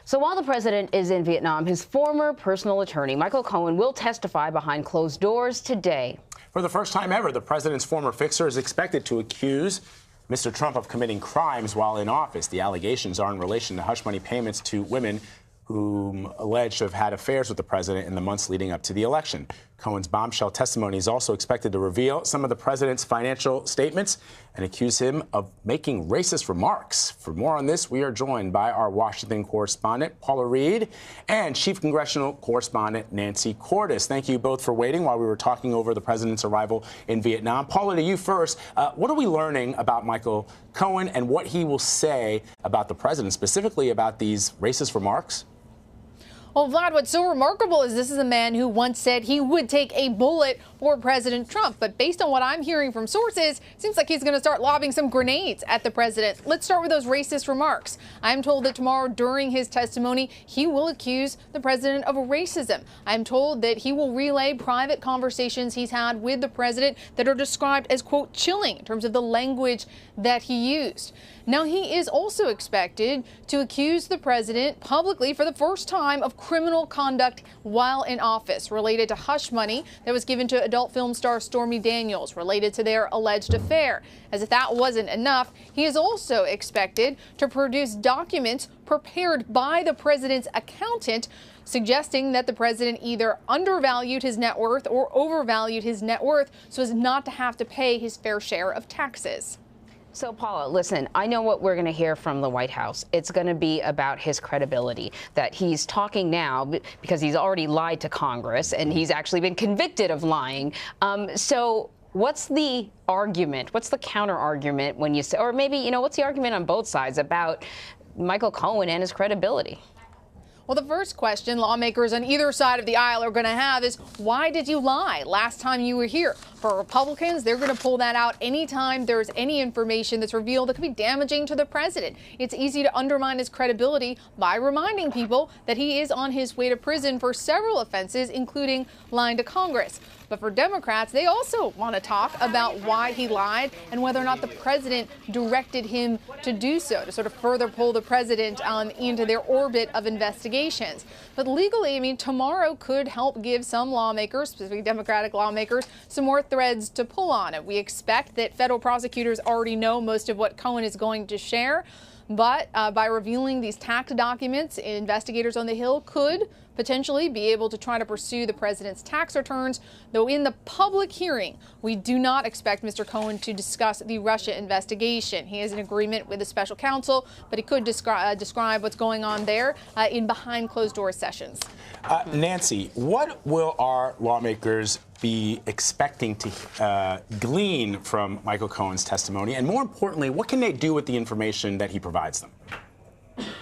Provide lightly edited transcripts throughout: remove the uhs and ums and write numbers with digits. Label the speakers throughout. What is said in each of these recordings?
Speaker 1: So while the president is in Vietnam, his former personal attorney, Michael Cohen, will testify behind closed doors today.
Speaker 2: For the first time ever, the president's former fixer is expected to accuse Mr. Trump of committing crimes while in office. The allegations are in relation to hush money payments to women whom alleged to have had affairs with the president in the months leading up to the election. Cohen's bombshell testimony is also expected to reveal some of the president's financial statements and accuse him of making racist remarks. For more on this, we are joined by our Washington correspondent, Paula Reid, and chief congressional correspondent, Nancy Cordes. Thank you both for waiting while we were talking over the president's arrival in Vietnam. Paula, to you first. What are we learning about Michael Cohen and what he will say about the president, specifically about these racist remarks?
Speaker 3: Well, Vlad, what's so remarkable is this is a man who once said he would take a bullet for President Trump. But based on what I'm hearing from sources, it seems like he's going to start lobbing some grenades at the president. Let's start with those racist remarks. I'm told that tomorrow during his testimony, he will accuse the president of racism. I'm told that he will relay private conversations he's had with the president that are described as, quote, chilling in terms of the language that he used. Now, he is also expected to accuse the president publicly for the first time of criminal conduct while in office related to hush money that was given to adult film star Stormy Daniels related to their alleged affair. As if that wasn't enough, he is also expected to produce documents prepared by the president's accountant suggesting that the president either undervalued his net worth or overvalued his net worth so as not to have to pay his fair share of taxes.
Speaker 1: So, Paula, listen, I know what we're going to hear from the White House. It's going to be about his credibility, that he's talking now because he's already lied to Congress and he's actually been convicted of lying. So what's the argument? What's the counter argument when you say, or maybe, you know, what's the argument on both sides about Michael Cohen and his credibility?
Speaker 3: Well, the first question lawmakers on either side of the aisle are going to have is, why did you lie last time you were here? For Republicans, they're going to pull that out anytime there's any information that's revealed that could be damaging to the president. It's easy to undermine his credibility by reminding people that he is on his way to prison for several offenses, including lying to Congress. But for Democrats, they also want to talk about why he lied and whether or not the president directed him to do so, to sort of further pull the president into their orbit of investigations. But legally, I mean, tomorrow could help give some lawmakers, specifically Democratic lawmakers, some more threads to pull on. And we expect that federal prosecutors already know most of what Cohen is going to share. But by revealing these tax documents, investigators on the Hill could potentially be able to try to pursue the president's tax returns, though in the public hearing, we do not expect Mr. Cohen to discuss the Russia investigation. He is in agreement with the special counsel, but he could describe what's going on there in behind closed door sessions.
Speaker 2: Nancy, what will our lawmakers be expecting to glean from Michael Cohen's testimony? And more importantly, what can they do with the information that he provides them?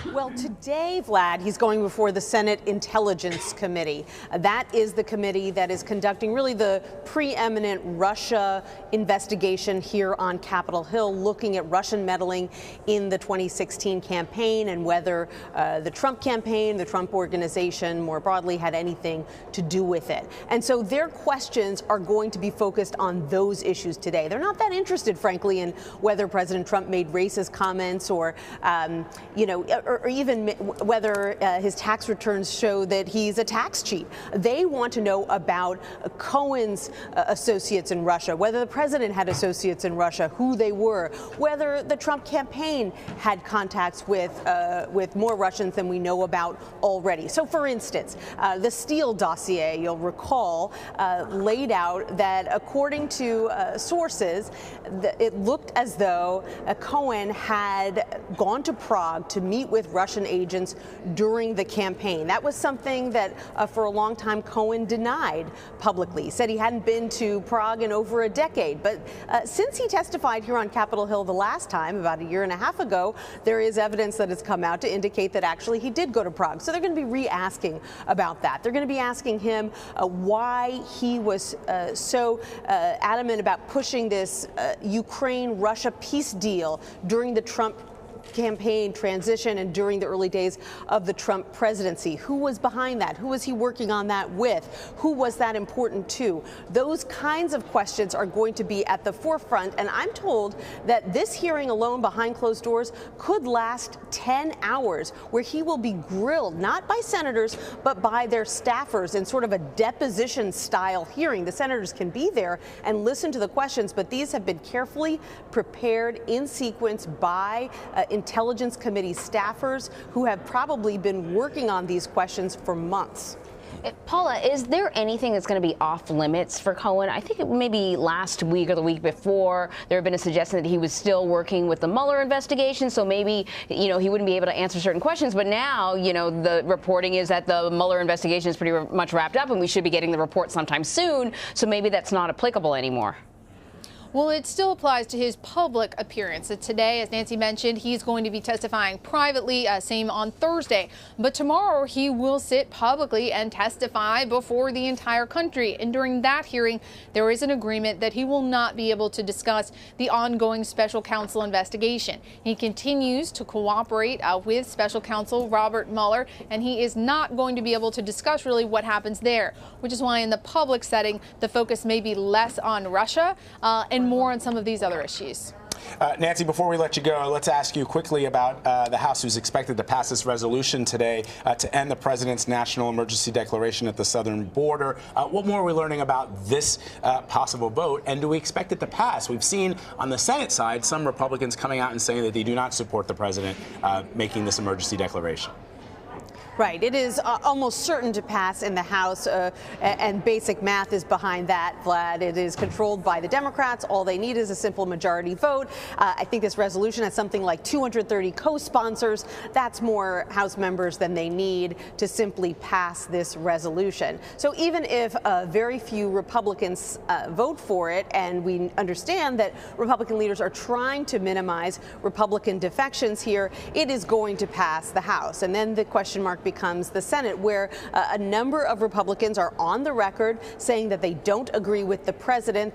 Speaker 4: Well, today, Vlad, he's going before the Senate Intelligence Committee. That is the committee that is conducting really the preeminent Russia investigation here on Capitol Hill, looking at Russian meddling in the 2016 campaign and whether the Trump campaign, the Trump organization more broadly, had anything to do with it. And so their questions are going to be focused on those issues today. They're not that interested, frankly, in whether President Trump made racist comments or, or even whether his tax returns show that he's a tax cheat. They want to know about Cohen's associates in Russia, whether the president had associates in Russia, who they were, whether the Trump campaign had contacts with more Russians than we know about already. So, for instance, the Steele dossier, you'll recall, laid out that according to sources, it looked as though Cohen had gone to Prague to meet with Russian agents during the campaign. That was something that for a long time Cohen denied publicly. He said he hadn't been to Prague in over a decade. But since he testified here on Capitol Hill the last time, about a year and a half ago, there is evidence that has come out to indicate that actually he did go to Prague. So they're going to be re-asking about that. They're going to be asking him why he was so adamant about pushing this Ukraine-Russia peace deal during the Trump campaign transition and during the early days of the Trump presidency. Who was behind that? Who was he working on that with? Who was that important to? Those kinds of questions are going to be at the forefront, and I'm told that this hearing alone behind closed doors could last 10 hours, where he will be grilled not by senators but by their staffers in sort of a deposition style hearing. The senators can be there and listen to the questions, but these have been carefully prepared in sequence by Intelligence Committee staffers who have probably been working on these questions for months.
Speaker 1: Paula, is there anything that's going to be off limits for Cohen? I think maybe last week or the week before, there had been a suggestion that he was still working with the Mueller investigation, so maybe, he wouldn't be able to answer certain questions. But now, the reporting is that the Mueller investigation is pretty much wrapped up, and we should be getting the report sometime soon, so maybe that's not applicable anymore.
Speaker 3: Well, it still applies to his public appearance. Today, as Nancy mentioned, he's going to be testifying privately, same on Thursday. But tomorrow, he will sit publicly and testify before the entire country. And during that hearing, there is an agreement that he will not be able to discuss the ongoing special counsel investigation. He continues to cooperate with special counsel Robert Mueller, and he is not going to be able to discuss really what happens there, which is why in the public setting, the focus may be less on Russia and more on some of these other issues.
Speaker 2: Nancy, before we let you go, let's ask you quickly about the House, who's expected to pass this resolution today to end the president's national emergency declaration at the southern border. What more are we learning about this possible vote, and do we expect it to pass? We've seen on the Senate side some Republicans coming out and saying that they do not support the president making this emergency declaration.
Speaker 4: Right. It is almost certain to pass in the House, and basic math is behind that, Vlad. It is controlled by the Democrats. All they need is a simple majority vote. I think this resolution has something like 230 co-sponsors. That's more House members than they need to simply pass this resolution. So even if very few Republicans vote for it, and we understand that Republican leaders are trying to minimize Republican defections here, it is going to pass the House. And then the question mark becomes the Senate, where a number of Republicans are on the record saying that they don't agree with the president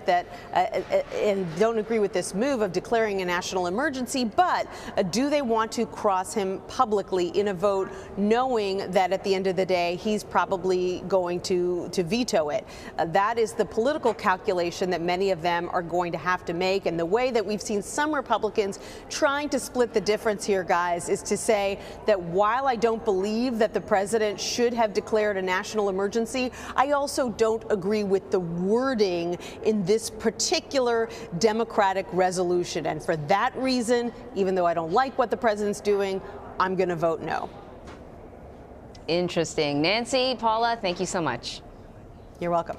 Speaker 4: and don't agree with this move of declaring a national emergency, but do they want to cross him publicly in a vote, knowing that at the end of the day he's probably going to veto it? That is the political calculation that many of them are going to have to make, and the way that we've seen some Republicans trying to split the difference here, guys, is to say that while I don't believe that the president should have declared a national emergency, I also don't agree with the wording in this particular Democratic resolution. And for that reason, even though I don't like what the president's doing, I'm going to vote no.
Speaker 1: Interesting. Nancy, Paula, thank you so much.
Speaker 4: You're welcome.